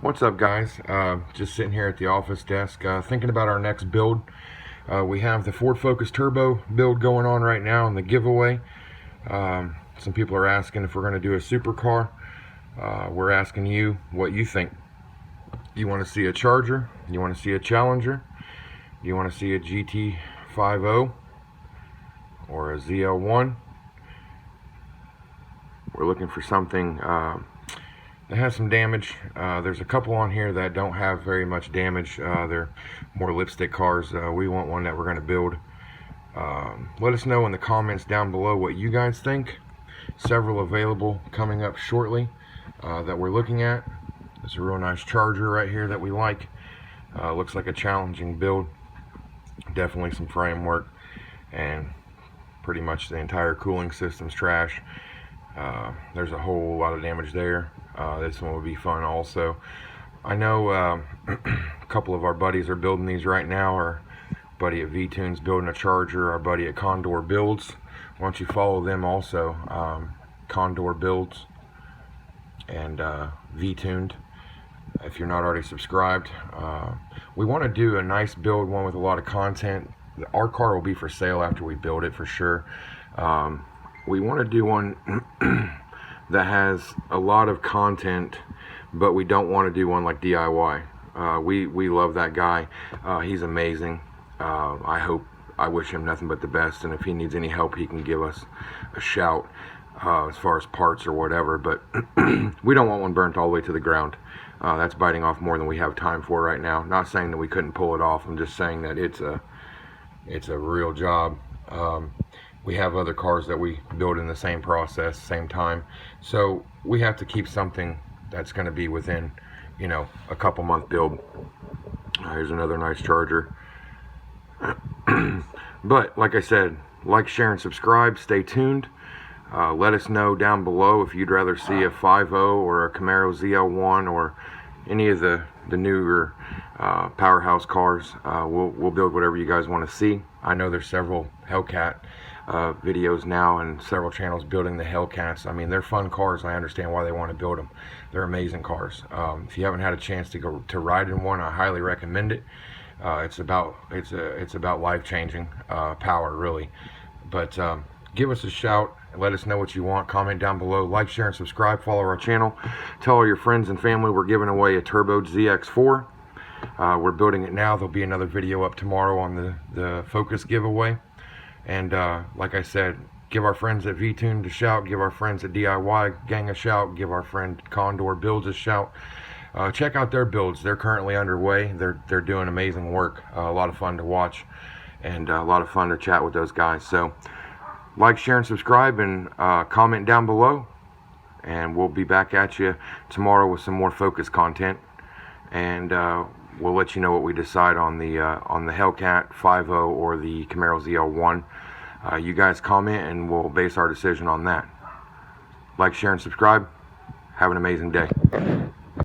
What's up, guys? Just sitting here at the office desk thinking about our next build. We have the Ford Focus Turbo build going on right now in the giveaway. Some people are asking if we're going to do a supercar. We're asking you what you think. You want to see a Charger? You want to see a Challenger? You want to see a GT50 or a ZL1? We're looking for something that has some damage. There's a couple on here that don't have very much damage. They're more lipstick cars. We want one that we're going to build. Let us know in the comments down below what you guys think. Several available coming up shortly that we're looking at. There's a real nice Charger right here that we like. Looks like a challenging build. Definitely some framework, and pretty much the entire cooling system's trash. There's a whole lot of damage there. This one would be fun also. I know a couple of our buddies are building these right now. Our buddy at V-Tune's building a Charger. Our buddy at Condor Builds. Why don't you follow them also? Condor Builds and V-Tuned, if you're not already subscribed. We want to do a nice build, one with a lot of content. Our car will be for sale after we build it for sure. We want to do one that has a lot of content, but we don't want to do one like DIY. We love that guy. He's amazing. I wish him nothing but the best, and if he needs any help, he can give us a shout as far as parts or whatever. But we don't want one burnt all the way to the ground. That's biting off more than we have time for right now. Not saying that we couldn't pull it off. I'm just saying that it's a real job. We have other cars that we build in the same process, same time. So we have to keep something that's going to be within, you know, a couple month build. Here's another nice Charger. But like I said, like, share, and subscribe. Stay tuned. Let us know down below if you'd rather see a 5.0 or a Camaro ZL1 or any of the newer powerhouse cars. We'll build whatever you guys want to see. I know there's several Hellcat videos now and several channels building the Hellcats. I mean, they're fun cars. I understand why they want to build them. They're amazing cars. If you haven't had a chance to go to ride in one, I highly recommend it. It's about life-changing power, really. But give us a shout. Let us know what you want. Comment down below. Like, share, and subscribe. Follow our channel. Tell all your friends and family we're giving away a Turbo ZX4. We're building it now. There'll be another video up tomorrow on the Focus giveaway. And like I said, give our friends at V-Tune a shout. Give our friends at DIY Gang a shout. Give our friend Condor Builds a shout. Check out their builds. They're currently underway. They're doing amazing work. A lot of fun to watch, and a lot of fun to chat with those guys. So like, share, and subscribe, and comment down below. And we'll be back at you tomorrow with some more Focus content. And we'll let you know what we decide on the Hellcat 5.0 or the Camaro ZL1. You guys comment, and we'll base our decision on that. Like, share, and subscribe. Have an amazing day.